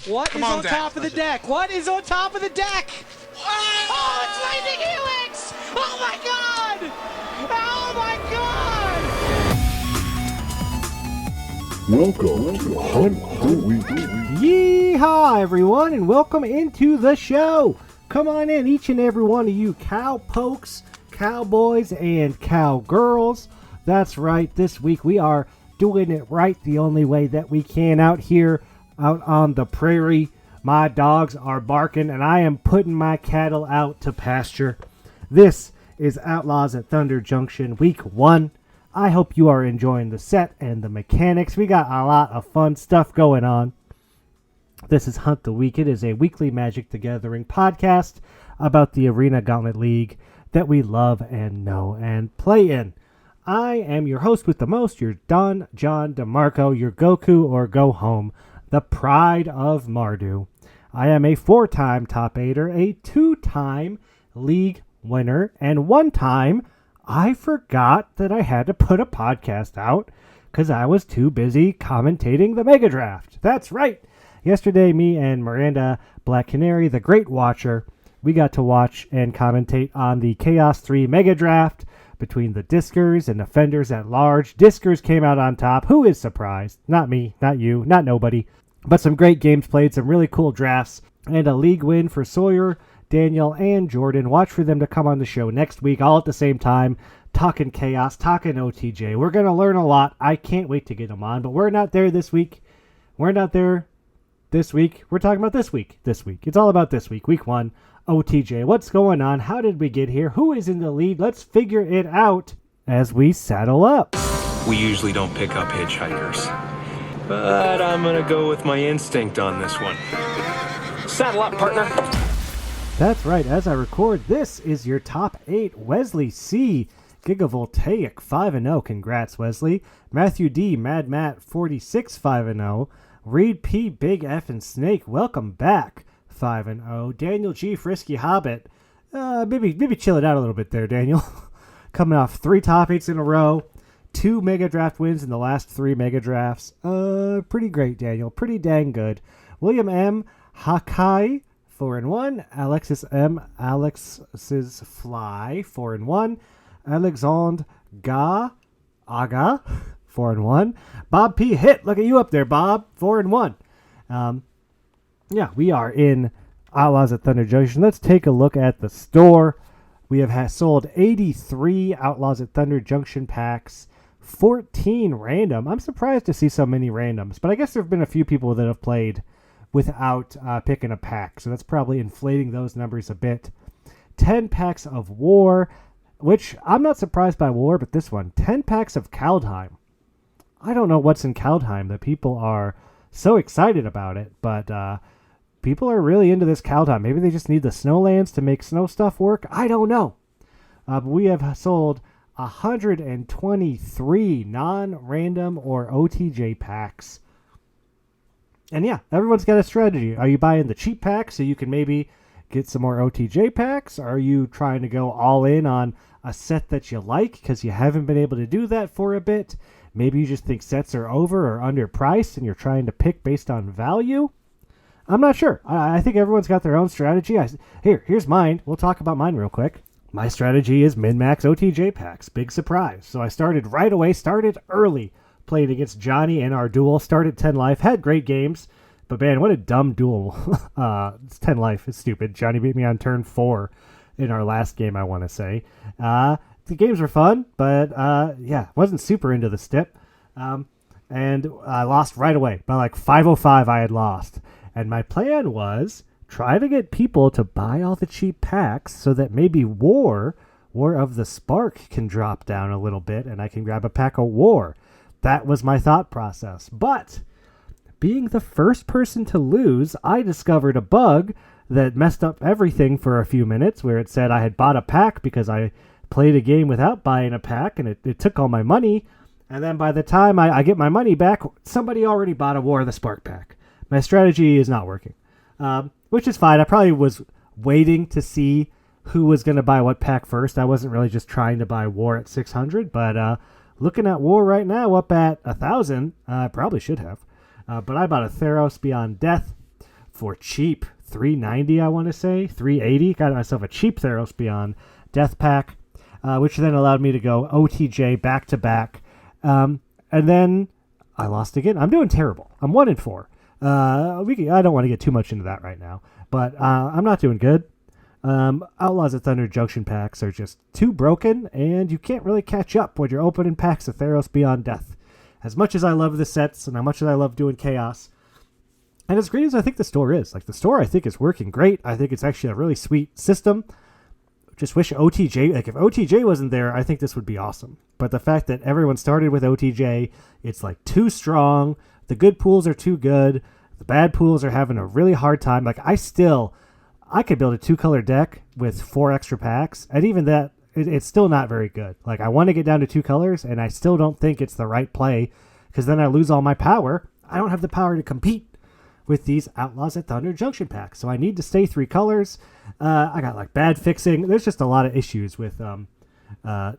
What is on top of the deck? What is on top of the deck? Oh, it's Lightning Helix! Oh my god! Oh my god! Welcome to Hunt the Week. Yeehaw, everyone, and welcome into the show. Come on in, each and every one of you cowpokes, cowboys, and cowgirls. That's right, this week we are doing it right the only way that we can out here, out on the prairie. My dogs are barking, and I am putting my cattle out to pasture. This is Outlaws at Thunder Junction, Week 1. I hope you are enjoying the set and the mechanics. We got a lot of fun stuff going on. This is Hunt the Week. It is a weekly Magic the Gathering podcast about the Arena Gauntlet League that we love and know and play in. I am your host with the most, your Don John DeMarco, your Goku or Go Home, the pride of Mardu. I am a 4-time top 8er, a 2-time league winner, and 1 time I forgot that I had to put a podcast out because I was too busy commentating the Mega Draft. That's right. Yesterday, me and Miranda Black Canary, the Great Watcher, we got to watch and commentate on the Chaos 3 Mega Draft between the Discers and Offenders at Large. Discers came out on top. Who is surprised? Not me, not you, not nobody. But some great games played, some really cool drafts, and a league win for Sawyer, Daniel, and Jordan. Watch for them to come on the show next week, all at the same time, talking Chaos, talking OTJ. We're going to learn a lot. I can't wait to get them on, but we're not there this week. We're not there this week. We're talking about this week. It's all about this week, Week 1, OTJ. What's going on? How did we get here? Who is in the lead? Let's figure it out as we saddle up. We usually don't pick up hitchhikers, but I'm going to go with my instinct on this one. Saddle up, partner. That's right. As I record, this is your top 8. Wesley C. Gigavoltaic 5-0. Congrats, Wesley. Matthew D. Mad Matt 46 5-0. Reed P. Big F and Snake, welcome back 5-0. Daniel G. Frisky Hobbit. Maybe chill it out a little bit there, Daniel. Coming off 3 top 8s in a row. 2 Mega Draft wins in the last 3 Mega Drafts. Pretty great, Daniel. Pretty dang good. William M. Hakai 4-1. Alexis M. Alex's Fly 4-1. Alexandre Aga 4-1. Bob P. Hit. Look at you up there, Bob. 4-1. Yeah, we are in Outlaws at Thunder Junction. Let's take a look at the store. We have sold 83 Outlaws at Thunder Junction packs, 14 random. I'm surprised to see so many randoms, but I guess there have been a few people that have played without picking a pack, so that's probably inflating those numbers a bit. 10 packs of War, which I'm not surprised by War, but this one, 10 packs of Kaldheim. I don't know what's in Kaldheim that people are so excited about it, but people are really into this Kaldheim. Maybe they just need the snowlands to make snow stuff work. I don't know. But we have sold 123 non-random or OTJ packs. And yeah, everyone's got a strategy. Are you buying the cheap packs so you can maybe get some more OTJ packs? Are you trying to go all in on a set that you like because you haven't been able to do that for a bit? Maybe you just think sets are over or underpriced and you're trying to pick based on value? I'm not sure. I think everyone's got their own strategy. Here's mine. We'll talk about mine real quick. My strategy is min-max OTJ packs. Big surprise. So I started right away, started early, played against Johnny in our duel, started 10 life, had great games. But man, what a dumb duel. It's 10 life. It's stupid. Johnny beat me on turn 4 in our last game, I want to say. The games were fun, but yeah, wasn't super into the stip. And I lost right away. By like 5:05 I had lost. And my plan was try to get people to buy all the cheap packs so that maybe War of the Spark can drop down a little bit and I can grab a pack of War. That was my thought process. But being the first person to lose, I discovered a bug that messed up everything for a few minutes where it said I had bought a pack because I played a game without buying a pack and it took all my money. And then by the time I get my money back, somebody already bought a War of the Spark pack. My strategy is not working, which is fine. I probably was waiting to see who was going to buy what pack first. I wasn't really just trying to buy War at 600, but looking at War right now up at 1,000, I probably should have. But I bought a Theros Beyond Death, for cheap. $390, I want to say. $380. Got myself a cheap Theros Beyond Death Pack, which then allowed me to go OTJ back to back. And then I lost again. I'm doing terrible. I'm 1-4. I don't want to get too much into that right now, but I'm not doing good. Outlaws at Thunder Junction packs are just too broken, and you can't really catch up when you're opening packs of Theros Beyond Death. As much as I love the sets, and how much as I love doing Chaos, and as great as I think the store is, like the store I think is working great. I think it's actually a really sweet system. Just wish OTJ, like if OTJ wasn't there, I think this would be awesome. But the fact that everyone started with OTJ, it's like too strong. The good pools are too good. The bad pools are having a really hard time. Like I could build a 2-color deck with 4 extra packs, and even that, it's still not very good. Like I want to get down to 2 colors, and I still don't think it's the right play, because then I lose all my power. I don't have the power to compete with these Outlaws at Thunder Junction packs, so I need to stay 3 colors. I got like bad fixing. There's just a lot of issues with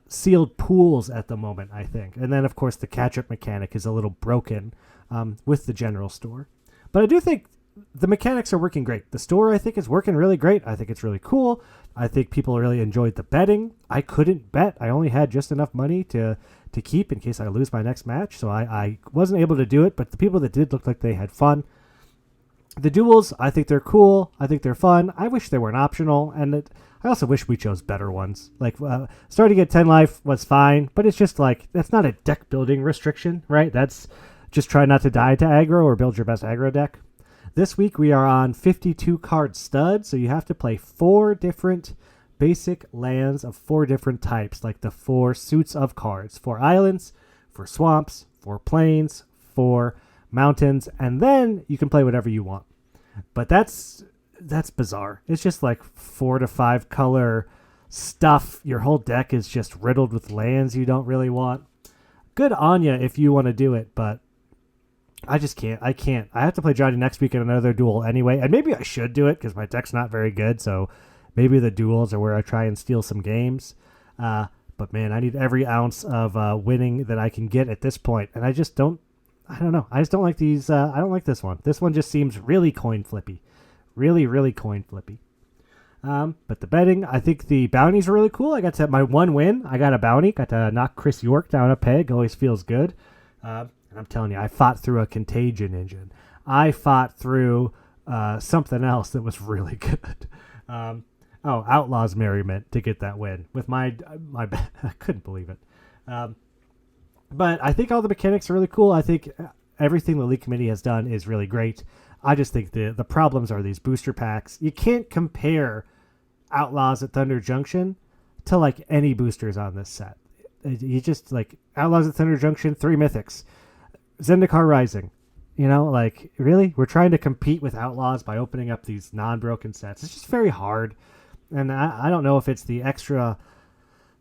sealed pools at the moment, I think. And then of course the catch-up mechanic is a little broken with the general store. But I do think the mechanics are working great. The store, I think, is working really great. I think it's really cool. I think people really enjoyed the betting. I couldn't bet. I only had just enough money to keep in case I lose my next match, so I wasn't able to do it, but the people that did looked like they had fun. The duels, I think they're cool. I think they're fun. I wish they weren't optional, and I also wish we chose better ones. Like, starting at 10 life was fine, but it's just like, that's not a deck building restriction, right? That's just try not to die to aggro or build your best aggro deck. This week we are on 52 card stud, so you have to play 4 different basic lands of 4 different types, like the 4 suits of cards. 4 islands, 4 swamps, 4 plains, 4 mountains, and then you can play whatever you want. But that's bizarre. It's just like 4 to 5 color stuff. Your whole deck is just riddled with lands you don't really want. Good on ya if you want to do it, but I just can't. I can't. I have to play Johnny next week in another duel anyway, and maybe I should do it because my deck's not very good, so maybe the duels are where I try and steal some games. But man, I need every ounce of winning that I can get at this point, and I don't know. I just don't like these. I don't like this one. This one just seems really coin flippy. Really, really coin flippy. But the betting, I think the bounties are really cool. I got to my 1 win. I got a bounty. Got to knock Chris York down a peg. Always feels good. And I'm telling you, I fought through a contagion engine. I fought through something else that was really good. Outlaws Merriment to get that win with my I couldn't believe it. But I think all the mechanics are really cool. I think everything the League Committee has done is really great. I just think the problems are these booster packs. You can't compare Outlaws at Thunder Junction to like any boosters on this set. You just like Outlaws at Thunder Junction, 3 mythics. Zendikar Rising. You know, like, really? We're trying to compete with Outlaws by opening up these non-broken sets. It's just very hard. And I don't know if it's the extra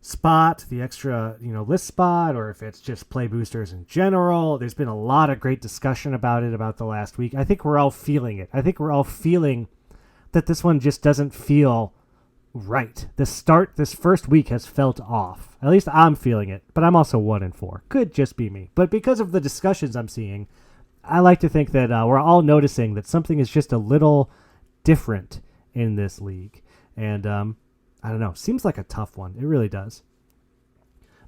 spot, the extra, list spot, or if it's just play boosters in general. There's been a lot of great discussion about it about the last week. I think we're all feeling it. I think we're all feeling that this one just doesn't feel right. This first week has felt off. At least I'm feeling it, but I'm also 1-4. Could just be me. But because of the discussions I'm seeing, I like to think that we're all noticing that something is just a little different in this league. And I don't know. Seems like a tough one. It really does.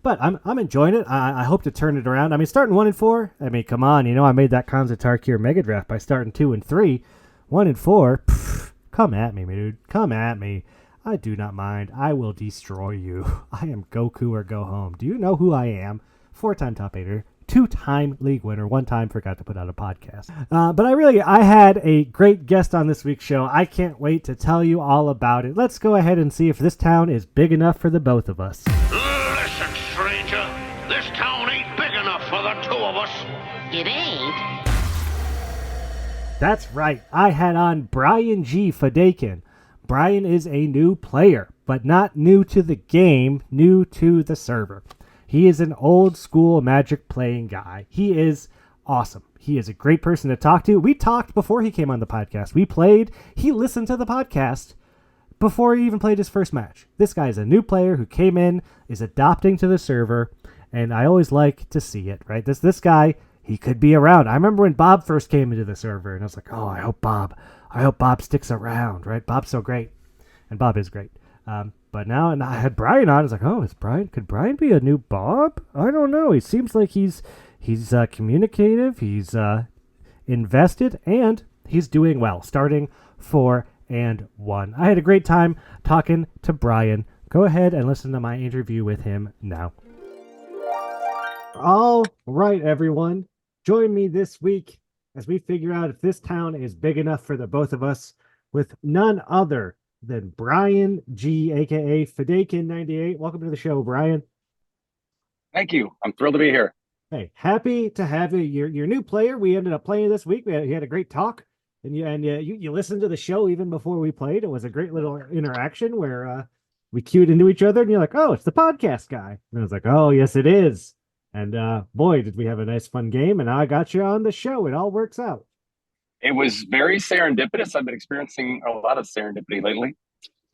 But I'm enjoying it. I hope to turn it around. I mean, starting 1-4. I mean, come on. I made that Kanza Tarkir Mega Draft by starting 2-3. 1-4. Pff, come at me, dude. Come at me. I do not mind. I will destroy you. I am Goku or go home. Do you know who I am? 4-time top 8er. 2-time league winner. 1 time forgot to put out a podcast. But I had a great guest on this week's show. I can't wait to tell you all about it. Let's go ahead and see if this town is big enough for the both of us. Listen, stranger. This town ain't big enough for the 2 of us. It ain't. That's right. I had on Brian G. Fadakin. Brian is a new player, but not new to the game, new to the server. He is an old school Magic playing guy. He is awesome. He is a great person to talk to. We talked before he came on the podcast. We played. He listened to the podcast before he even played his first match. This guy is a new player who came in, is adopting to the server, and I always like to see it, right? This guy, he could be around. I remember when Bob first came into the server, and I was like, oh, I I hope Bob sticks around, right? Bob's so great, and Bob is great. But now, and I had Brian on. I was like, oh, could Brian be a new Bob? I don't know. He seems like he's communicative. He's invested, and he's doing well. Starting 4-1. I had a great time talking to Brian. Go ahead and listen to my interview with him now. All right, everyone. Join me this week as we figure out if this town is big enough for the both of us with none other than Brian G, aka Fidakin98. Welcome to the show, Brian. Thank you. I'm thrilled to be here. Hey, happy to have you. Your new player. We ended up playing this week. We had a great talk, and you listened to the show even before we played. It was a great little interaction where we cued into each other, and you're like, "Oh, it's the podcast guy," and I was like, "Oh, yes, it is." And boy, did we have a nice, fun game, and now I got you on the show. It all works out. It was very serendipitous. I've been experiencing a lot of serendipity lately.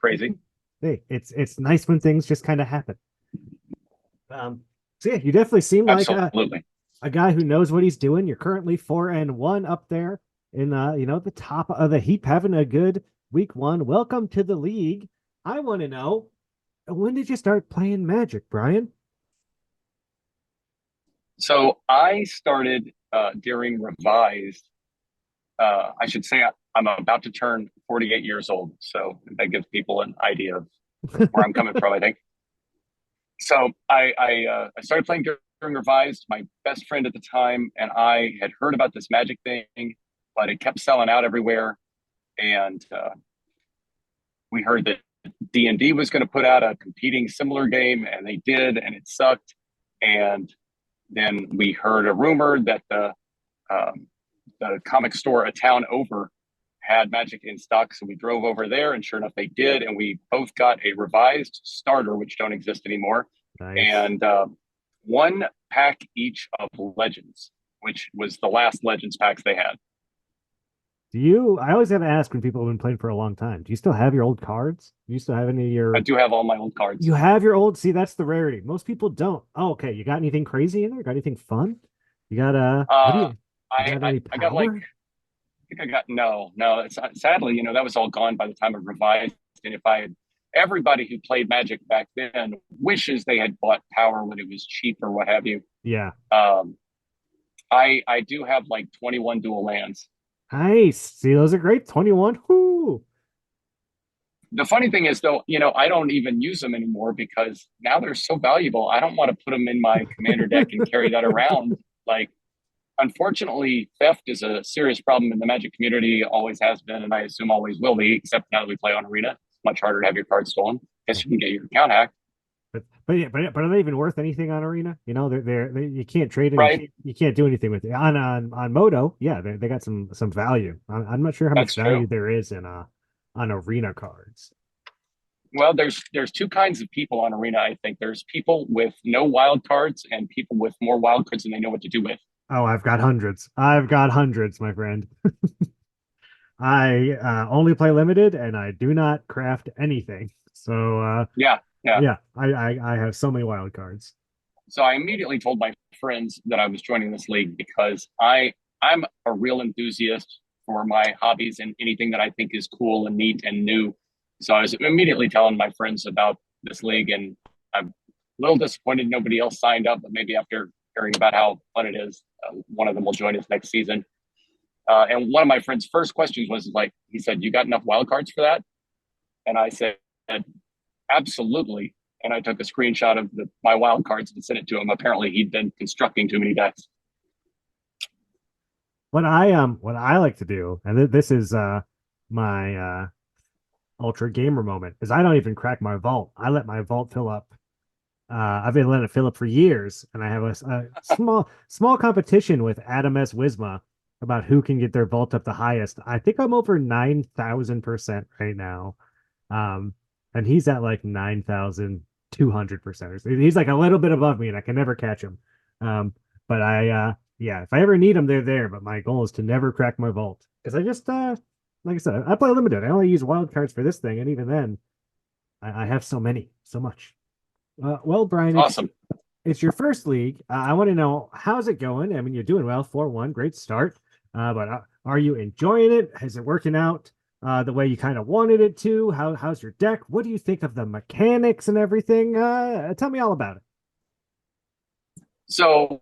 Crazy. Hey, it's nice when things just kind of happen. So yeah, you definitely seem like a guy who knows what he's doing. You're currently 4-1 up there in the top of the heap, having a good week one. Welcome to the league. I want to know, when did you start playing Magic, Brian? So I started during Revised. I should say I'm about to turn 48 years old, so that gives people an idea of where I'm coming from, I think. So I started playing during Revised. My best friend at the time and I had heard about this Magic thing, but it kept selling out everywhere. And we heard that D&D was going to put out a competing similar game, and they did, and it sucked. And then we heard a rumor that the comic store a town over had Magic in stock, so we drove over there, and sure enough, they did, and we both got a Revised starter, which don't exist anymore, nice. And one pack each of Legends, which was the last Legends packs they had. I always have to ask when people have been playing for a long time, do you still have your old cards? Do you still have any of your... I do have all my old cards. You have your old... See, that's the rarity. Most people don't. Oh, okay. You got anything crazy in there? Got anything fun? You got I got like... I think I got... No. It's, sadly, that was all gone by the time of Revised. And everybody who played Magic back then wishes they had bought Power when it was cheap or what have you. Yeah. I do have like 21 dual lands. Nice. See, those are great. 21. Whoo. The funny thing is, though, I don't even use them anymore because now they're so valuable. I don't want to put them in my commander deck and carry that around. Like, unfortunately, theft is a serious problem in the Magic community. Always has been, and I assume always will be. Except now that we play on Arena, it's much harder to have your cards stolen. Guess you can get your account hacked. But are they even worth anything on Arena? They you can't trade it. Right. You can't do anything with it on Moto. Yeah, they got some value. I'm not sure how much value there is in on Arena cards. Well, there's two kinds of people on Arena. I think there's people with no wild cards and people with more wild cards than they know what to do with. Oh, I've got hundreds, my friend. I only play limited, and I do not craft anything. So yeah. I have so many wild cards. So I immediately told my friends that I was joining this league because I'm a real enthusiast for my hobbies and anything that I think is cool and neat and new. So I was immediately telling my friends about this league, and I'm a little disappointed nobody else signed up, but maybe after hearing about how fun it is, one of them will join us next season. And one of my friends' first questions was like, he said, "You got enough wild cards for that?" And I said, "Absolutely." And I took a screenshot of my wild cards and sent it to him. Apparently, he'd been constructing too many decks. What I like to do, and this is my ultra gamer moment, is I don't even crack my vault. I let my vault fill up. I've been letting it fill up for years, and I have a small competition with Adam S. Wisma about who can get their vault up the highest. I think I'm over 9,000% right now. And he's at like 9,200%. He's like a little bit above me, and I can never catch him. But if I ever need them, they're there. But my goal is to never crack my vault, because I just like I said, I play limited. I only use wild cards for this thing, and even then, I have so much. Well, Brian, awesome. It's your first league. I want to know, how's it going? I mean, you're doing well, 4-1, great start. But Are you enjoying it? Is it working out the way you kind of wanted it to? How's your deck? What do you think of the mechanics and everything? Tell me all about it. So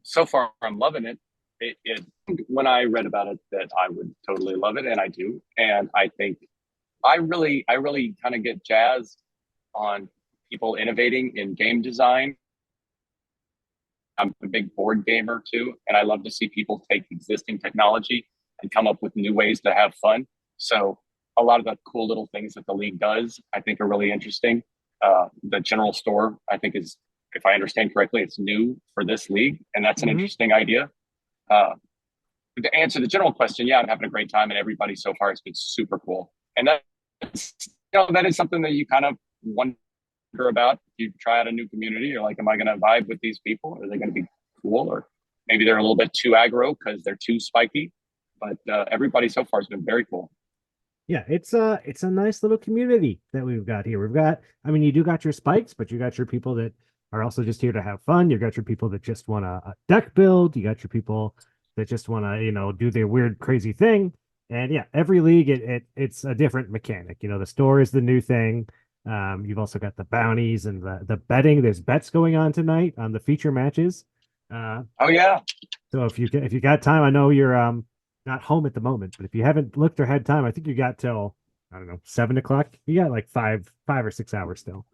so far I'm loving it. It when I read about it that I would totally love it, and I do. And I think I really kind of get jazzed on people innovating in game design. I'm a big board gamer too, and I love to see people take existing technology and come up with new ways to have fun. So a lot of the cool little things that the league does, I think, are really interesting. The general store, I think, is, if I understand correctly, it's new for this league, and that's an interesting idea. Uh, to answer the general question, yeah, I'm having a great time, and everybody so far has been super cool. And that is something that you kind of wonder about. You try out a new community, you're like, am I going to vibe with these people? Are they going to be cool? Or maybe they're a little bit too aggro because they're too spiky. But everybody so far has been very cool. Yeah, it's a nice little community that we've got here. I mean, you do got your spikes, but you got your people that are also just here to have fun. You got your people that just want a deck build. You got your people that just want to, do their weird, crazy thing. And yeah, every league it's a different mechanic. The store is the new thing. You've also got the bounties and the betting. There's bets going on tonight on the feature matches. Oh yeah, So if you got time, I know you're not home at the moment, but if you haven't looked or had time, I think you got till, I don't know, 7 o'clock. You got like 5 or 6 hours still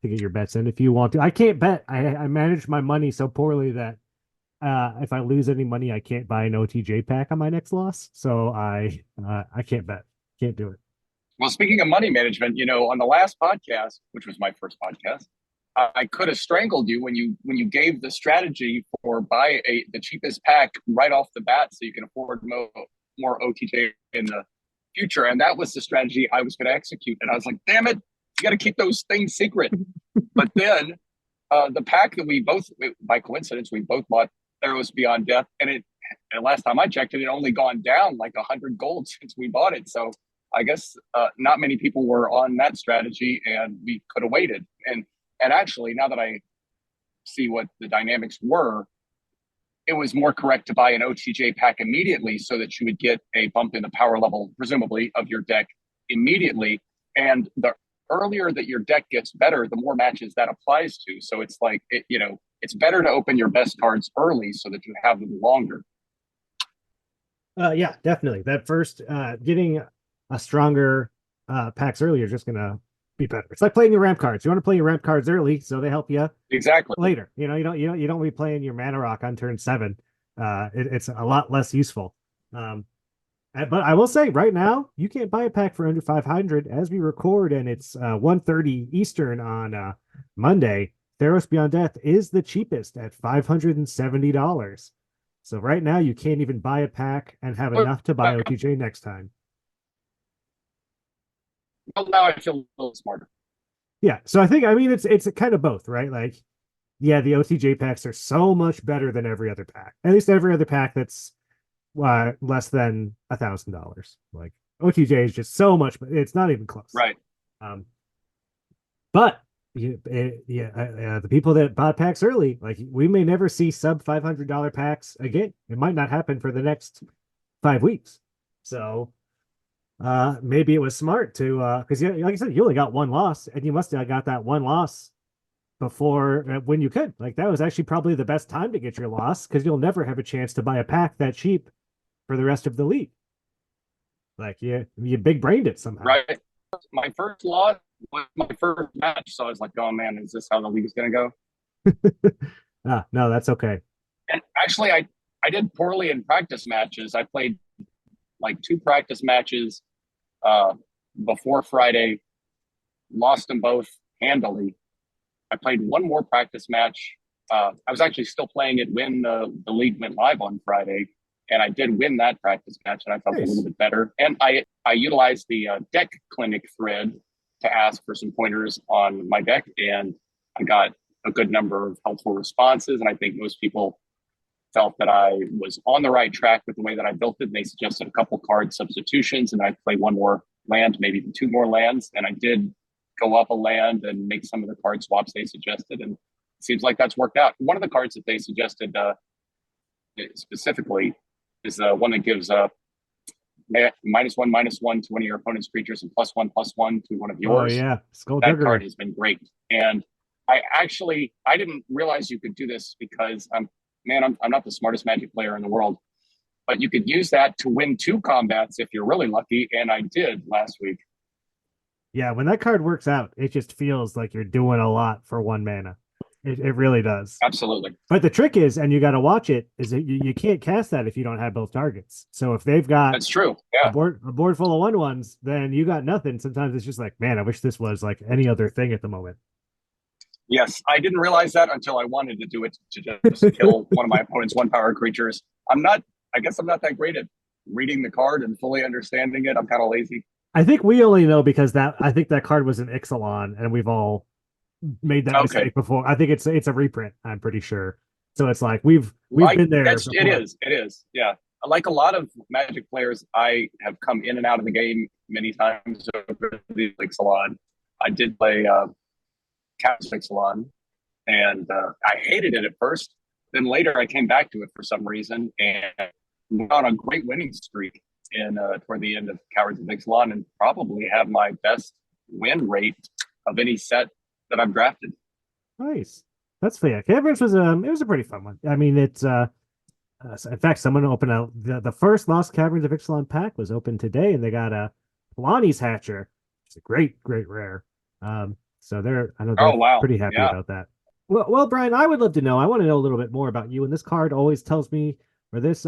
to get your bets in if you want to. I can't bet. I manage my money so poorly that if I lose any money, I can't buy an OTJ pack on my next loss. So I can't bet. Can't do it. well, speaking of money management, on the last podcast, which was my first podcast, I could have strangled you when you gave the strategy for buy the cheapest pack right off the bat so you can afford more OTJ in the future. And that was the strategy I was going to execute. And I was like, damn it, you got to keep those things secret. But then the pack that by coincidence, we both bought Theros Beyond Death. And last time I checked it, it only gone down like 100 gold since we bought it. So I guess not many people were on that strategy, and we could have waited. And actually, now that I see what the dynamics were, it was more correct to buy an OTJ pack immediately so that you would get a bump in the power level, presumably, of your deck immediately. And the earlier that your deck gets better, the more matches that applies to. So it's like, it's better to open your best cards early so that you have them longer. Yeah, definitely. That first getting a stronger packs earlier is just gonna be better. It's like playing your ramp cards. You want to play your ramp cards early so they help you Exactly. later. You don't be playing your mana rock on turn 7. It's a lot less useful. But I will say right now you can't buy a pack for under 500 as we record, and it's 1:30 Eastern on Monday. Theros Beyond Death is the cheapest at $570. So right now you can't even buy a pack and have enough to buy OTJ next time. Well, now I feel a little smarter. Yeah, so I mean it's kind of both, right? Like, yeah, the OTJ packs are so much better than every other pack. At least every other pack that's less than $1,000. Like OTJ is just so much, it's not even close. Right. But the people that bought packs early, like we may never see sub $500 packs again. It might not happen for the next 5 weeks. So maybe it was smart to because like I said, you only got one loss, and you must have got that one loss before when you could. Like that was actually probably the best time to get your loss, because you'll never have a chance to buy a pack that cheap for the rest of the league. Like you big brained it somehow. Right. My first loss was my first match, so I was like, oh man, is this how the league is going to go? No, that's okay. And actually, I did poorly in practice matches. I played like 2 practice matches before Friday, lost them both handily. I played one more practice match. I was actually still playing it when the league went live on Friday, and I did win that practice match, and I felt Nice. a little bit better. And I utilized the deck clinic thread to ask for some pointers on my deck, and I got a good number of helpful responses. And I think most people felt that I was on the right track with the way that I built it. And they suggested a couple card substitutions, and I played one more land, maybe even 2 more lands. And I did go up a land and make some of the card swaps they suggested. And it seems like that's worked out. One of the cards that they suggested specifically is one that gives -1/-1 to one of your opponent's creatures and +1/+1 to one of Oh yours. yeah, That card has been great. And I didn't realize you could do this because I'm not the smartest Magic player in the world, but you could use that to win 2 combats if you're really lucky, and I did last week. Yeah, when that card works out, it just feels like you're doing a lot for 1 mana. It really does. Absolutely. But the trick is, and you got to watch it, is that you can't cast that if you don't have both targets. So if they've got That's true. Yeah. a board full of 1/1s, then you got nothing. Sometimes it's just like, man, I wish this was like any other thing at the moment. Yes, I didn't realize that until I wanted to do it to just kill one of my opponent's 1-power creatures. I guess I'm not that great at reading the card and fully understanding it. I'm kind of lazy. I think we only know because I think that card was an Ixalan, and we've all made that mistake before. I think it's a reprint, I'm pretty sure. So it's like we've been there. It is. Yeah. Like a lot of Magic players, I have come in and out of the game many times over the Ixalan. I did play Cap's Ixalan, and I hated it at first. Then later I came back to it for some reason and went on a great winning streak toward the end of Cowards of Ixalan, and probably have my best win rate of any set that I've drafted. Nice. That's fair. Caverns was it was a pretty fun one. I mean, it's in fact, someone opened out the first Lost Caverns of Ixalan pack was opened today, and they got a Polani's Hatcher. It's a great rare. So I know they're pretty happy about that. Well, Brian, I would love to know. I want to know a little bit more about you. And this card always tells me, or this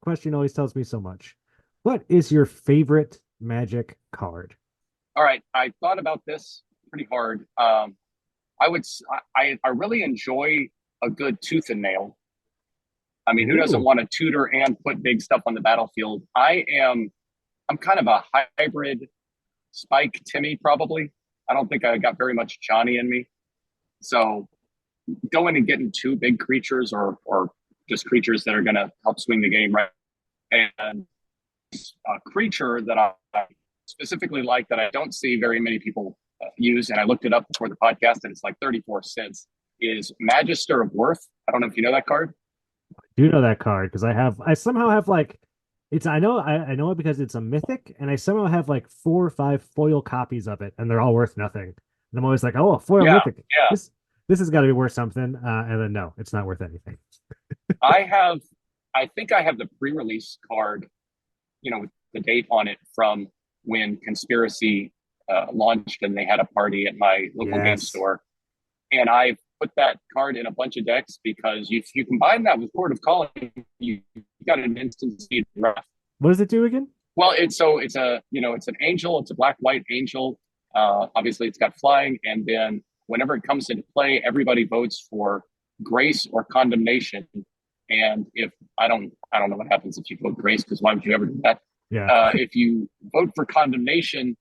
question always tells me so much. What is your favorite Magic card? All right, I thought about this pretty hard. I really enjoy a good tooth and nail. I mean, who doesn't want to tutor and put big stuff on the battlefield? I'm kind of a hybrid Spike Timmy, probably. I don't think I got very much Johnny in me. So going and getting 2 big creatures or just creatures that are going to help swing the game, right? And a creature that I specifically like that I don't see very many people use, and I looked it up before the podcast, and it's like 34 cents, is Magister of Worth. I don't know if you know that card. I do know that card because I somehow have like I know it because it's a mythic, and I somehow have like 4 or 5 foil copies of it, and they're all worth nothing. And I'm always like, oh, a foil mythic. Yeah. This has got to be worth something. And then no, it's not worth anything. I think I have the pre-release card, with the date on it from when Conspiracy launched, and they had a party at my local game store. And I put that card in a bunch of decks because if you combine that with Court of Calling, you got an instant speed draft. What does it do again? Well, it's an angel. It's a black-white angel. Obviously, it's got flying, and then whenever it comes into play, everybody votes for grace or condemnation. And if I don't know what happens if you vote grace, because why would you ever do that? Yeah. If you vote for condemnation,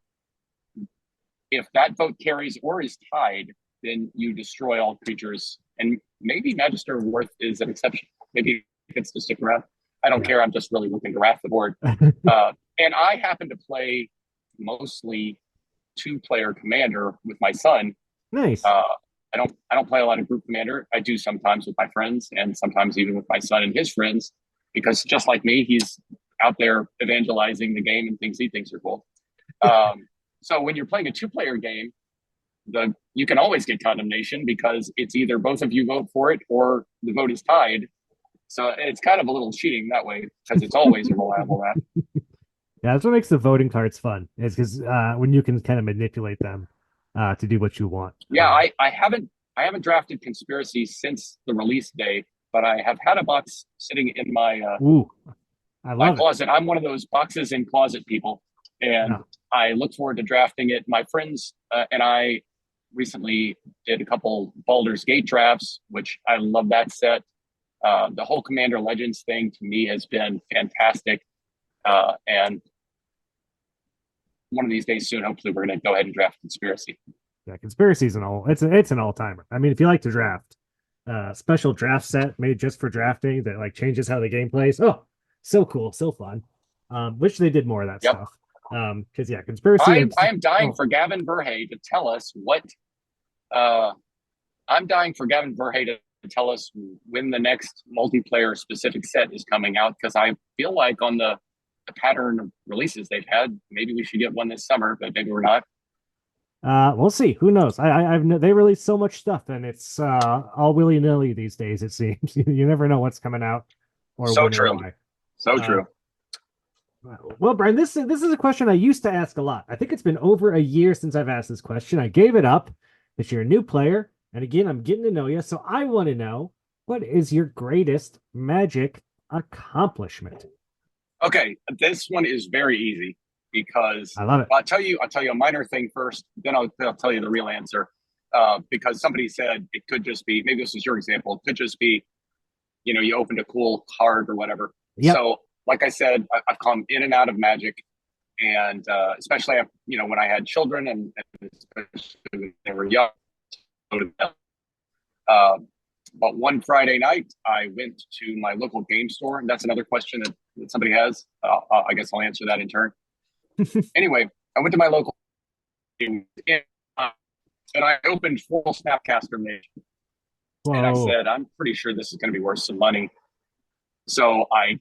if that vote carries or is tied, then you destroy all creatures. And maybe Magister of Worth is an exception. Maybe it gets to stick around. I don't care. I'm just really looking to wrath the board. And I happen to play mostly 2-player Commander with my son. Nice. I don't play a lot of group Commander. I do sometimes with my friends, and sometimes even with my son and his friends, because just like me, he's out there evangelizing the game and things he thinks are cool. So when you're playing a 2-player game, you can always get condemnation because it's either both of you vote for it or the vote is tied. So it's kind of a little cheating that way because it's always a reliable wrap. Yeah, that's what makes the voting cards fun. Is because when you can kind of manipulate them to do what you want. Yeah, I haven't drafted Conspiracy since the release day, but I have had a box sitting in my closet. I'm one of those boxes in closet people, and I look forward to drafting it. My friends and I recently did a couple Baldur's Gate drafts, which I love that set. The whole Commander Legends thing to me has been fantastic, and one of these days soon, hopefully, we're going to go ahead and draft Conspiracy. Yeah, Conspiracy's it's an all-timer. I mean, if you like to draft, special draft set made just for drafting that like changes how the game plays. Oh, so cool, so fun. Wish they did more of that stuff. Because Conspiracy. I am dying for Gavin Verhey to tell us what. I'm dying for Gavin Verhey to tell us when the next multiplayer specific set is coming out, because I feel like on the pattern of releases they've had, maybe we should get one this summer, but maybe we're not. We'll see. Who knows? They release so much stuff, and it's all willy nilly these days. It seems you never know what's coming out or So when true. or why. So true. Well, Brian, this is a question I used to ask a lot. I think it's been over a year since I've asked this question. I gave it up. That you're a new player, and again, I'm getting to know you, so I want to know, what is your greatest Magic accomplishment? Okay, this one is very easy because I love it. I'll tell you a minor thing first, then I'll tell you the real answer. Because somebody said it could just be, maybe this is your example, it could just be, you opened a cool card or whatever. Yep. So, like I said, I've come in and out of Magic, and especially when I had children, and especially when they were young. But one Friday night, I went to my local game store, and that's another question that somebody has. I guess I'll answer that in turn. Anyway, I went to my local game, and I opened full Snapcaster Mage. Whoa. And I said, I'm pretty sure this is going to be worth some money. So I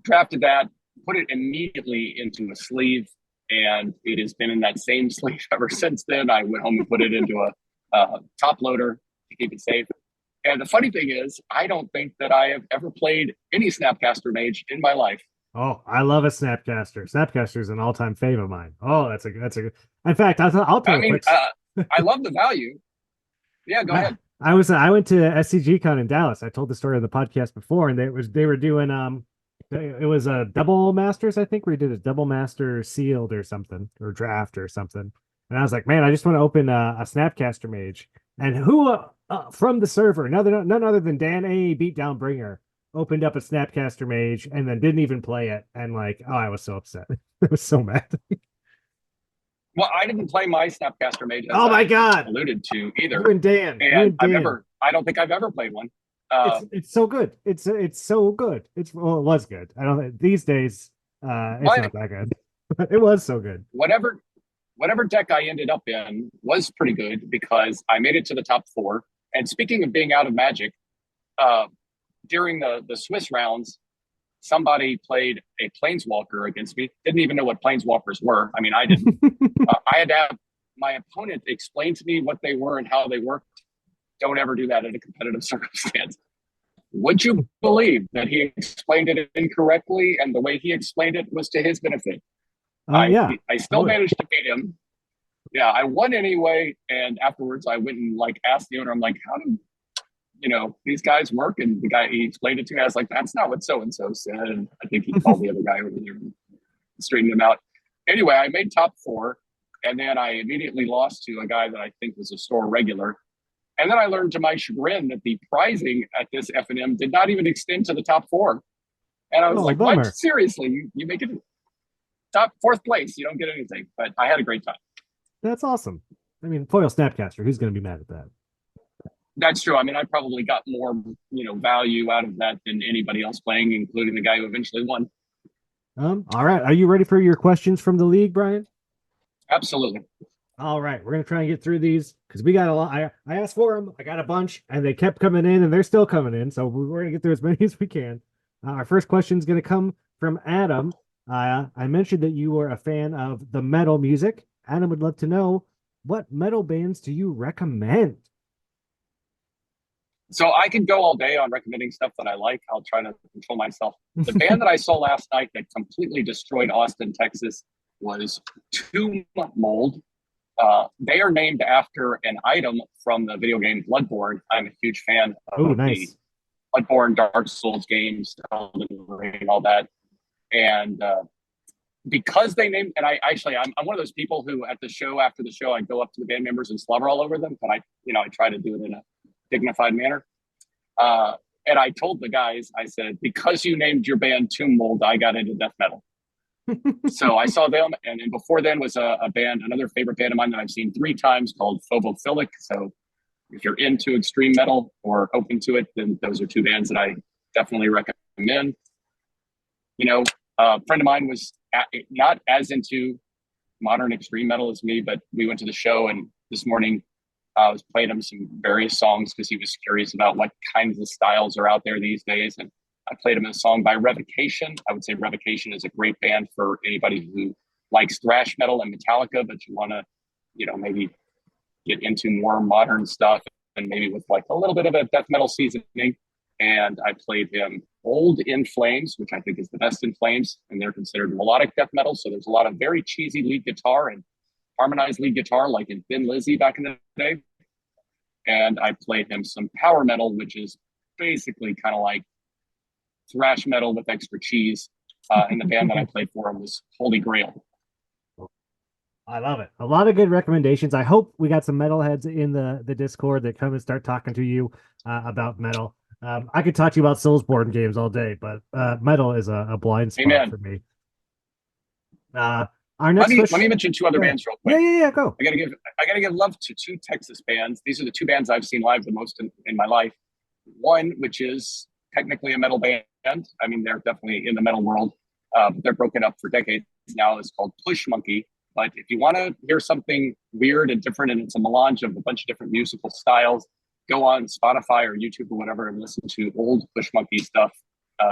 drafted that, put it immediately into a sleeve, and it has been in that same sleeve ever since then. I went home and put it into a top loader to keep it safe. And the funny thing is, I don't think that I have ever played any Snapcaster Mage in my life. Oh, I love a Snapcaster. Snapcaster is an all-time fave of mine. Oh, that's a good. In fact, I'll tell I mean, I love the value. Yeah, go ahead. I went to SCG Con in Dallas. I told the story on the podcast before, and they were doing it was a double masters, I think, where we did a double master sealed or something, or draft or something. And I was like, man, I just want to open a Snapcaster Mage. And who from the server, none other than Dan A. Beatdown Bringer, opened up a Snapcaster Mage and then didn't even play it. And I was so upset. I was so mad. Well, I didn't play my Snapcaster Mage. Oh my God! Alluded to either. You and Dan. And I don't think I've ever played one. It's so good. It's so good. It was good. I don't these days. It's not that good. It was so good. Whatever deck I ended up in was pretty good because I made it to the top 4. And speaking of being out of Magic, during the Swiss rounds, somebody played a Planeswalker against me. Didn't even know what Planeswalkers were. I mean, I didn't. I had to have my opponent explain to me what they were and how they worked. Don't ever do that in a competitive circumstance. Would you believe that he explained it incorrectly, and the way he explained it was to his benefit? Yeah. I still managed to beat him. Yeah, I won anyway. And afterwards, I went and asked the owner. I'm like, how do these guys work? And the guy, he explained it to me. I was like, that's not what so and so said. And I think he called the other guy over there and straightened him out. Anyway, I made top 4, and then I immediately lost to a guy that I think was a store regular. And then I learned to my chagrin that the prizing at this F&M did not even extend to the top 4. And I was like, bummer. what? Seriously, you make it top 4th place. You don't get anything. But I had a great time. That's awesome. I mean, foil Snapcaster, who's going to be mad at that? That's true. I mean, I probably got more, value out of that than anybody else playing, including the guy who eventually won. All right. Are you ready for your questions from the league, Brian? Absolutely. All right. We're going to try and get through these because we got a lot. I asked for them. I got a bunch, and they kept coming in, and they're still coming in. So we're going to get through as many as we can. Our first question is going to come from Adam. I mentioned that you were a fan of the metal music. Adam would love to know, what metal bands do you recommend? So I could go all day on recommending stuff that I like. I'll try to control myself. The band that I saw last night that completely destroyed Austin, Texas was Tomb Mold. They are named after an item from the video game Bloodborne. I'm a huge fan of the Bloodborne, Dark Souls games, Elden Ring, all that. And because they named, and I'm one of those people who at the show, after the show, I go up to the band members and slobber all over them, but I try to do it in a dignified manner. And I told the guys, I said, because you named your band Tomb Mold, I got into death metal. So I saw them, and then before then was a band, another favorite band of mine that I've seen 3 times called Phobophilic. So if you're into extreme metal or open to it, then those are 2 bands that I definitely recommend. A friend of mine was not as into modern extreme metal as me, but we went to the show, and this morning I was playing him some various songs because he was curious about what kinds of styles are out there these days. And I played him a song by Revocation. I would say Revocation is a great band for anybody who likes thrash metal and Metallica, but you want to, maybe get into more modern stuff and maybe with like a little bit of a death metal seasoning. And I played him Old In Flames, which I think is the best In Flames, and they're considered melodic death metal. So there's a lot of very cheesy lead guitar and harmonized lead guitar, like in Thin Lizzy back in the day. And I played him some power metal, which is basically kind of like thrash metal with extra cheese. And the band that I played for him was Holy Grail. I love it. A lot of good recommendations. I hope we got some metalheads in the Discord that come and start talking to you about metal. I could talk to you about Soulsborne games all day, but metal is a blind spot for me. Our next let me mention two other bands real quick. Yeah, go. I gotta give love to two Texas bands. These are the two bands I've seen live the most in my life. One, which is technically a metal band. I mean, they're definitely in the metal world. They're broken up for decades now. It's called Push Monkey. But if you want to hear something weird and different, and it's a melange of a bunch of different musical styles, go on Spotify or YouTube or whatever and listen to old Push Monkey stuff,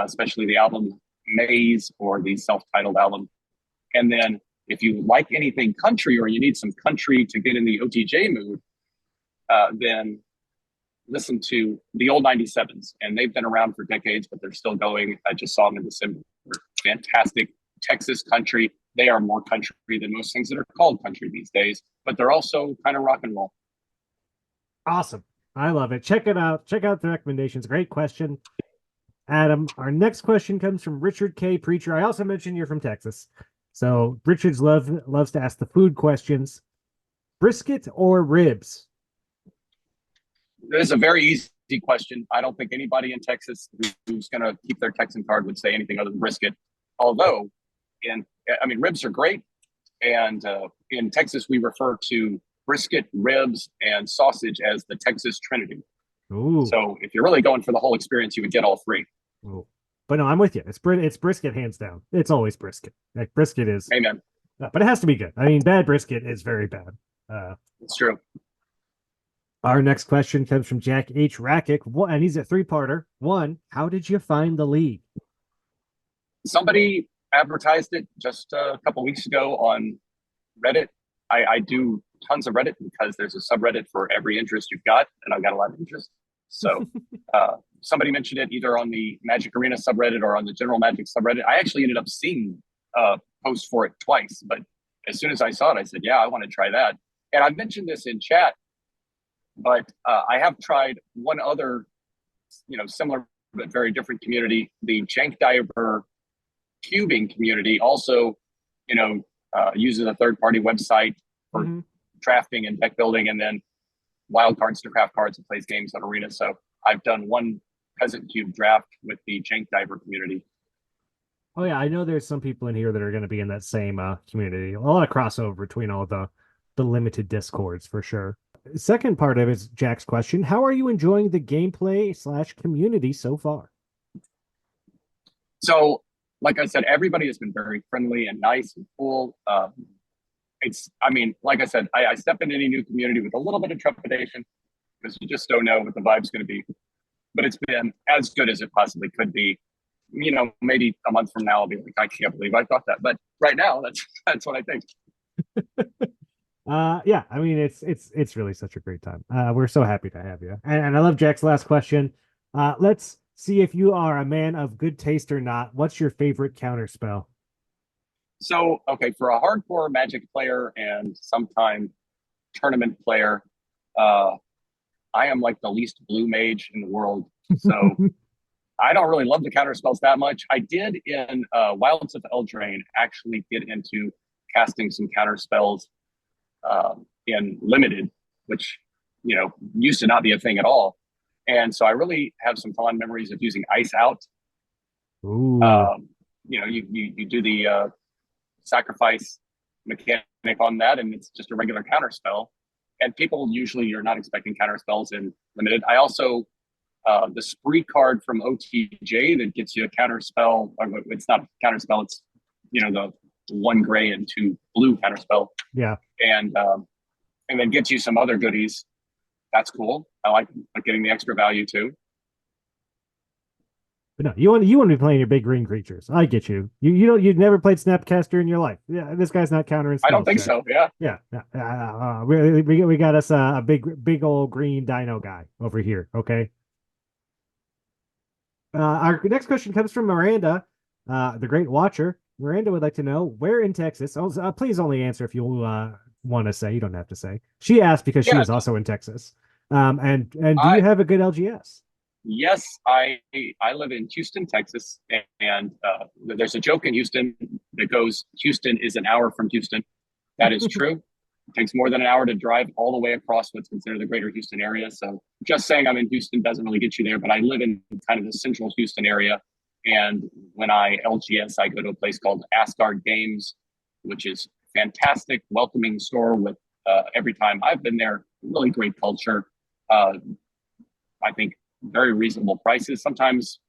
especially the album Maze or the self-titled album. And then if you like anything country or you need some country to get in the OTJ mood, then listen to the old 97s. And they've been around for decades, but they're still going. I just saw them in December. Fantastic Texas country. They are more country than most things that are called country these days, but they're also kind of rock and roll. Awesome. I love it. Check it out. Check out the recommendations. Great question, Adam. Our next question comes from Richard K. Preacher. I also mentioned you're from Texas. So Richard's loves to ask the food questions. Brisket or ribs? It is a very easy question. I don't think anybody in Texas who's going to keep their Texan card would say anything other than brisket. Although, ribs are great. And in Texas, we refer to brisket, ribs, and sausage as the Texas Trinity. Ooh. So if you're really going for the whole experience, you would get all three. Ooh. But no, I'm with you. It's brisket hands down. It's always brisket. Like brisket is. Amen. But it has to be good. I mean, bad brisket is very bad. It's true. Our next question comes from Jack H. Rackick, and he's a three-parter. One, how did you find the league? Somebody advertised it just a couple weeks ago on Reddit. I do tons of Reddit because there's a subreddit for every interest you've got, and I've got a lot of interest. So somebody mentioned it either on the Magic Arena subreddit or on the General Magic subreddit. I actually ended up seeing a post for it twice, but as soon as I saw it, I said, yeah, I want to try that. And I've mentioned this in chat, but I have tried one other, similar but very different community, the Jank Diver cubing community also, uses a third-party website for drafting and deck building, and then wild cards to craft cards and plays games on Arena. So I've done one Peasant Cube draft with the Jank Diver community. Oh yeah, I know there's some people in here that are going to be in that same community. A lot of crossover between all the limited discords for sure. Second part of it is Jack's question: how are you enjoying the gameplay / community so far? So, like I said, everybody has been very friendly and nice and cool. Like I said, I step into any new community with a little bit of trepidation because you just don't know what the vibe's going to be. But it's been as good as it possibly could be. Maybe a month from now, I'll be like, I can't believe I thought that. But right now, that's what I think. Yeah, I mean, it's really such a great time. We're so happy to have you. And I love Jack's last question. Let's see if you are a man of good taste or not. What's your favorite counter spell? So, okay, for a hardcore Magic player and sometime tournament player, I am like the least blue mage in the world. So I don't really love the counter spells that much. I did in Wilds of Eldraine actually get into casting some counter spells in Limited, which, used to not be a thing at all. And so I really have some fond memories of using Ice Out. Ooh. You do the sacrifice mechanic on that, and it's just a regular counter spell. And people usually, you're not expecting counter spells in Limited. I also, the Spree card from OTJ that gets you a counter spell. It's not a counter spell. It's, the 1 gray and 2 blue counter spell. Yeah. And then gets you some other goodies. that's cool. I like getting the extra value too. But no, you want to be playing your big green creatures. I get you. You've never played Snapcaster in your life. Yeah, this guy's not countering I spell don't think check. so. Yeah. Yeah, we got us a big old green dino guy over here. Okay. Our next question comes from Miranda, the Great Watcher. Miranda would like to know where in Texas. Oh, please only answer if you want to say. You don't have to say. She asked because she Yeah. is also in Texas. And do I- you have a good LGS? Yes, I live in Houston, Texas, and there's a joke in Houston that goes, Houston is an hour from Houston. That is true. It takes more than an hour to drive all the way across what's considered the greater Houston area. So just saying I'm in Houston doesn't really get you there, but I live in kind of the central Houston area. And when I LGS, I go to a place called Asgard Games, which is fantastic, welcoming store with every time I've been there, really great culture. I think very reasonable prices. Sometimes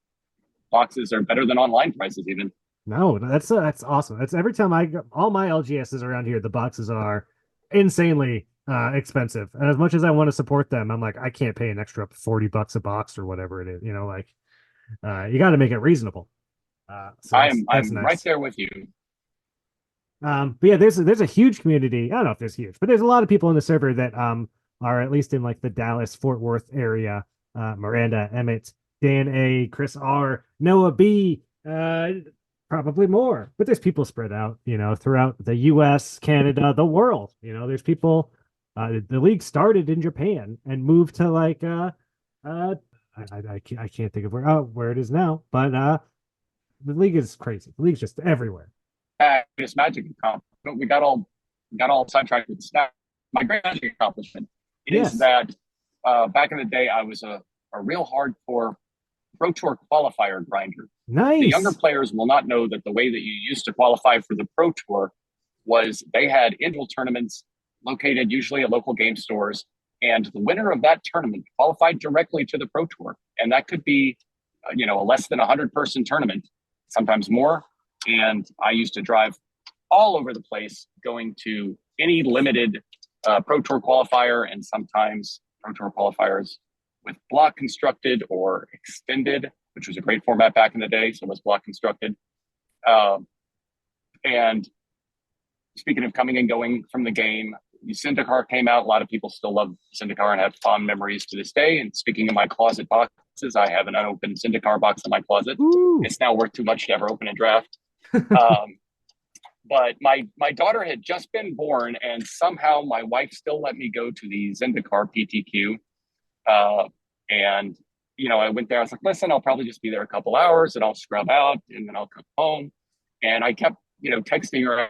boxes are better than online prices even. No, that's awesome. That's every time I go, all my LGSs around here, the boxes are insanely expensive. And as much as I want to support them, I'm like, I can't pay an extra $40 a box or whatever it is. You know, like you got to make it reasonable. So I'm nice. right there with you. But yeah, there's a huge community. I don't know if there's huge, but there's a lot of people in the server that are at least in like the Dallas Fort Worth area. Miranda, Emmett, Dan A, Chris R, Noah B, probably more. But there's people spread out, you know, throughout the US, Canada, the world. You know, there's people. The league started in Japan and moved to like I can't think of where it is now, but the league is crazy. The league's just everywhere. This magic accomplishment. We got all sidetracked with snap. My great magic accomplishment is that back in the day I was a real hardcore Pro Tour qualifier grinder. Nice. The younger players will not know that the way that you used to qualify for the Pro Tour was they had individual tournaments located usually at local game stores, and the winner of that tournament qualified directly to the Pro Tour. And that could be, a less than 100-person tournament, sometimes more. And I used to drive all over the place, going to any limited Pro Tour qualifier, and sometimes Pro Tour qualifiers with block constructed or extended, which was a great format back in the day. So it was block constructed. And speaking of coming and going from the game, the Zendikar came out. A lot of people still love Zendikar and have fond memories to this day. And speaking of my closet boxes, I have an unopened Zendikar box in my closet. Ooh. It's now worth too much to ever open and draft. But my daughter had just been born, and somehow my wife still let me go to the Zendikar PTQ. And, I went there. I was like, listen, I'll probably just be there a couple hours and I'll scrub out and then I'll come home. And I kept, texting her.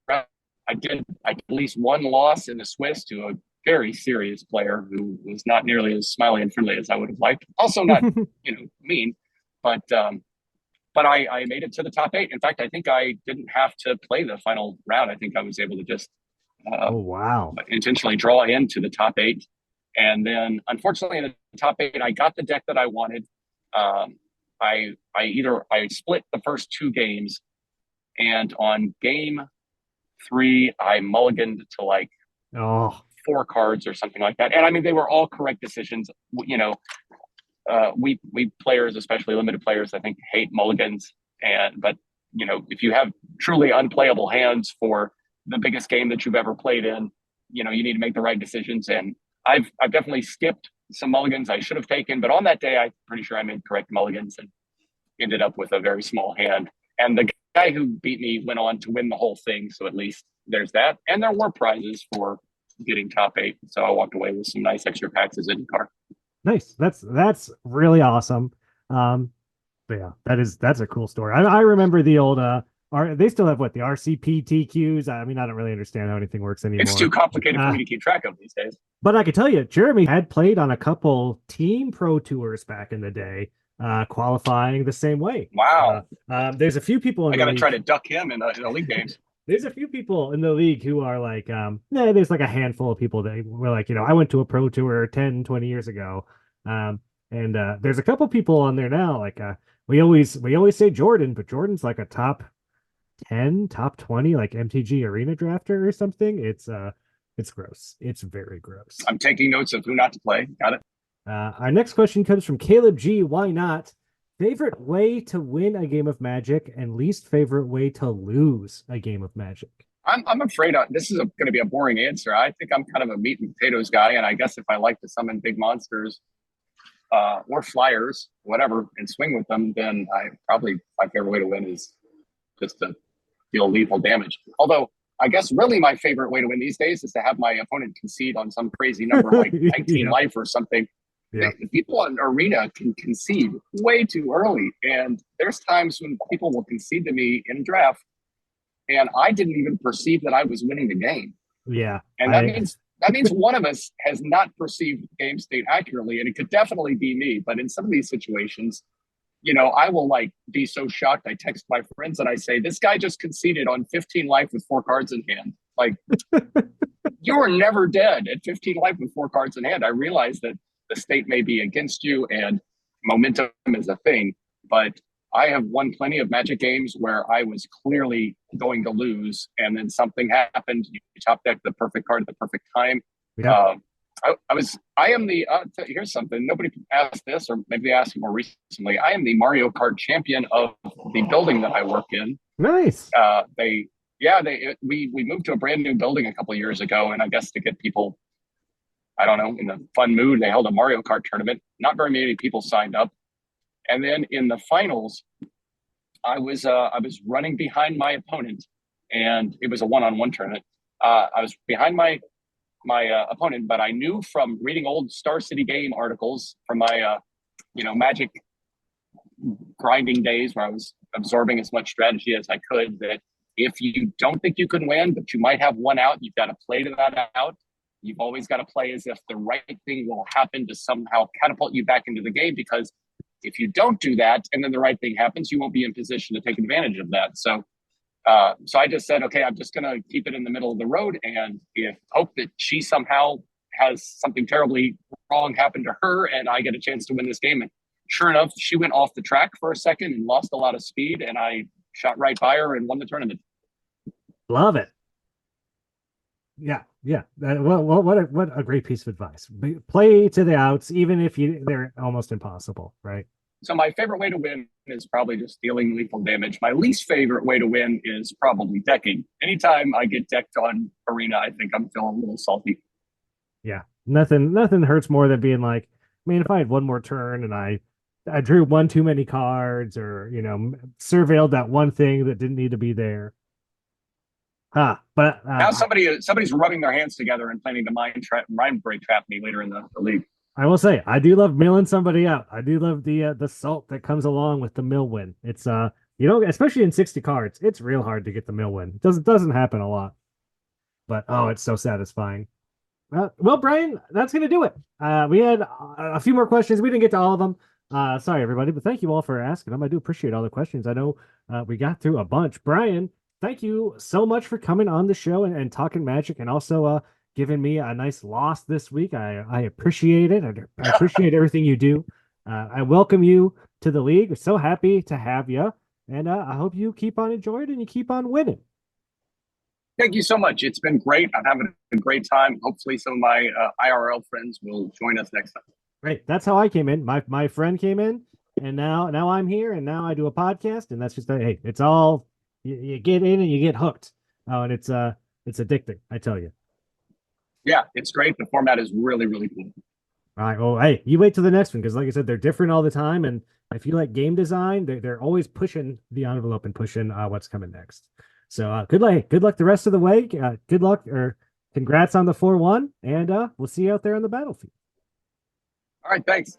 I did at least one loss in the Swiss to a very serious player who was not nearly as smiley and friendly as I would have liked. Also not, mean, but I made it to the top 8. In fact, I think I didn't have to play the final round. I think I was able to just oh wow, intentionally draw into the top 8. And then, unfortunately, in the top 8, I got the deck that I wanted. I split the first 2 games, and on game 3, I mulliganed to like 4 cards or something like that. And I mean, they were all correct decisions. We players, especially limited players, I think hate mulligans. But if you have truly unplayable hands for the biggest game that you've ever played in, you need to make the right decisions. And I've definitely skipped some mulligans I should have taken, but on that day, I'm pretty sure I made correct mulligans and ended up with a very small hand. And the guy who beat me went on to win the whole thing. So at least there's that. And there were prizes for getting top 8. So I walked away with some nice extra packs as IndyCar. Nice. That's really awesome. But yeah, that's a cool story. I remember the old they still have the RCPTQs. I mean, I don't really understand how anything works anymore. It's too complicated for me to keep track of these days. But I can tell you, Jeremy had played on a couple team pro tours back in the day, qualifying the same way. Wow. There's a few people in I the got to league. try to duck him in the league games. There's a few people in the league who are like, there's like a handful of people that were like, I went to a pro tour 10, 20 years ago. And there's a couple people on there now. Like, we always say Jordan, but Jordan's like a top 10, top 20, like MTG arena drafter or something. It's It's gross. It's very gross. I'm taking notes of who not to play. Got it. Our next question comes from Caleb G. Why not? Favorite way to win a game of Magic and least favorite way to lose a game of Magic? I'm afraid this is going to be a boring answer. I think I'm kind of a meat and potatoes guy, and I guess if I like to summon big monsters or flyers, whatever, and swing with them, then my favorite way to win is just to deal lethal damage. Although I guess really my favorite way to win these days is to have my opponent concede on some crazy number like 19 life or something. Yeah. The people in Arena can concede way too early, and there's times when people will concede to me in draft, and I didn't even perceive that I was winning the game. Yeah, and that means one of us has not perceived the game state accurately, and it could definitely be me. But in some of these situations, I will be so shocked. I text my friends and I say, "This guy just conceded on 15 life with 4 cards in hand." Like, you were never dead at 15 life with 4 cards in hand. I realize that the state may be against you and momentum is a thing, but I have won plenty of Magic games where I was clearly going to lose, and then something happened. You top deck the perfect card at the perfect time. Yeah. Here's something nobody asked this, or maybe they asked more recently. I am the Mario Kart champion of the building that I work in. Nice. We moved to a brand new building a couple of years ago, and I guess to get people, I don't know, in a fun mood, they held a Mario Kart tournament. Not very many people signed up. And then in the finals, I was running behind my opponent, and it was a one-on-one tournament. I was behind my opponent, but I knew from reading old Star City game articles from my Magic grinding days where I was absorbing as much strategy as I could, that if you don't think you can win, but you might have one out, you've got to play to that out. You've always got to play as if the right thing will happen to somehow catapult you back into the game, because if you don't do that and then the right thing happens, you won't be in position to take advantage of that. So I just said, okay, I'm just going to keep it in the middle of the road and hope that she somehow has something terribly wrong happen to her and I get a chance to win this game. And sure enough, she went off the track for a second and lost a lot of speed, and I shot right by her and won the tournament. Love it. Yeah. What a great piece of advice. Play to the outs, even if they're almost impossible, right? So my favorite way to win is probably just dealing lethal damage. My least favorite way to win is probably decking. Anytime I get decked on Arena, I think I'm feeling a little salty. Yeah, nothing hurts more than being like, man, if I had one more turn and I drew one too many cards, or surveilled that one thing that didn't need to be there. But now somebody's rubbing their hands together and planning to mind break trap me later in the league. I will say, I do love milling somebody out. I do love the salt that comes along with the mill win. It's especially in 60 cards, it's real hard to get the mill win. It doesn't happen a lot, but it's so satisfying. Well, Brian, that's gonna do it. We had a few more questions. We didn't get to all of them. Sorry, everybody, but thank you all for asking them. I do appreciate all the questions. I know we got through a bunch. Brian, thank you so much for coming on the show and talking Magic, and also giving me a nice loss this week. I appreciate it. I appreciate everything you do. I welcome you to the league. We're so happy to have you, and I hope you keep on enjoying it and you keep on winning. Thank you so much. It's been great. I'm having a great time. Hopefully some of my IRL friends will join us next time. Great. That's how I came in. My friend came in, and now I'm here, and now I do a podcast, and that's just hey, it's all you get in and you get hooked. Oh, and it's addicting, I tell you. Yeah, it's great. The format is really, really cool. All right. Well, hey, you wait till the next one, because like I said, they're different all the time. And if you like game design, they're always pushing the envelope and pushing what's coming next. So good luck the rest of the way. Good luck, or congrats on the 4-1, and we'll see you out there on the battlefield. All right, thanks.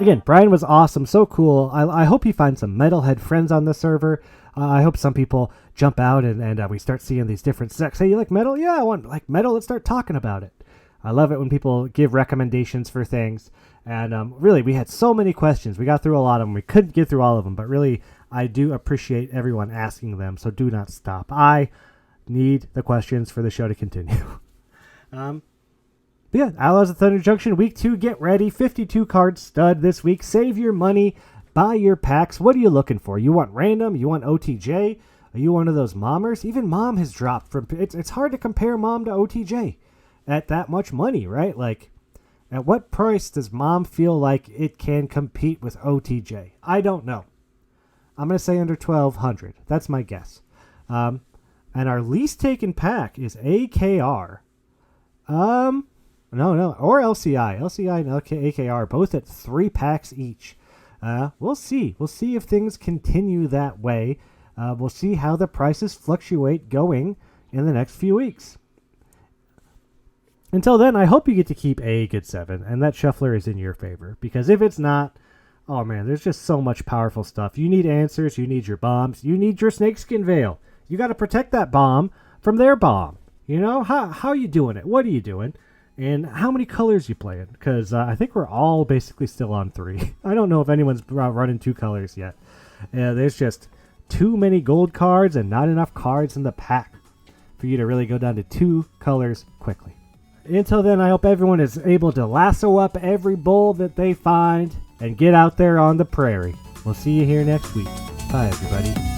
Again, Brian was awesome, so cool. I hope you find some metalhead friends on the server. I hope some people jump out and we start seeing these different sects. Hey, you like metal? Yeah, I want like metal. Let's start talking about it. I love it when people give recommendations for things. And really, we had so many questions. We got through a lot of them. We couldn't get through all of them, but really, I do appreciate everyone asking them. So do not stop. I need the questions for the show to continue. But yeah, Outlaws of Thunder Junction, week 2, get ready. 52 card stud this week. Save your money, buy your packs. What are you looking for? You want random? You want OTJ? Are you one of those mommers? Even mom has dropped from. It's hard to compare mom to OTJ at that much money, right? Like, at what price does mom feel like it can compete with OTJ? I don't know. I'm going to say under 1,200. That's my guess. And our least taken pack is AKR. No, or LCI. LCI and AKR, both at 3 packs each. We'll see. We'll see if things continue that way. We'll see how the prices fluctuate going in the next few weeks. Until then, I hope you get to keep a good 7, and that shuffler is in your favor. Because if it's not, oh man, there's just so much powerful stuff. You need answers, you need your bombs, you need your snakeskin veil. You got to protect that bomb from their bomb. You know, how you doing it? What are you doing? And how many colors you playing? Because I think we're all basically still on 3. I don't know if anyone's running 2 colors yet. There's just too many gold cards and not enough cards in the pack for you to really go down to 2 colors quickly. Until then, I hope everyone is able to lasso up every bull that they find and get out there on the prairie. We'll see you here next week. Bye, everybody.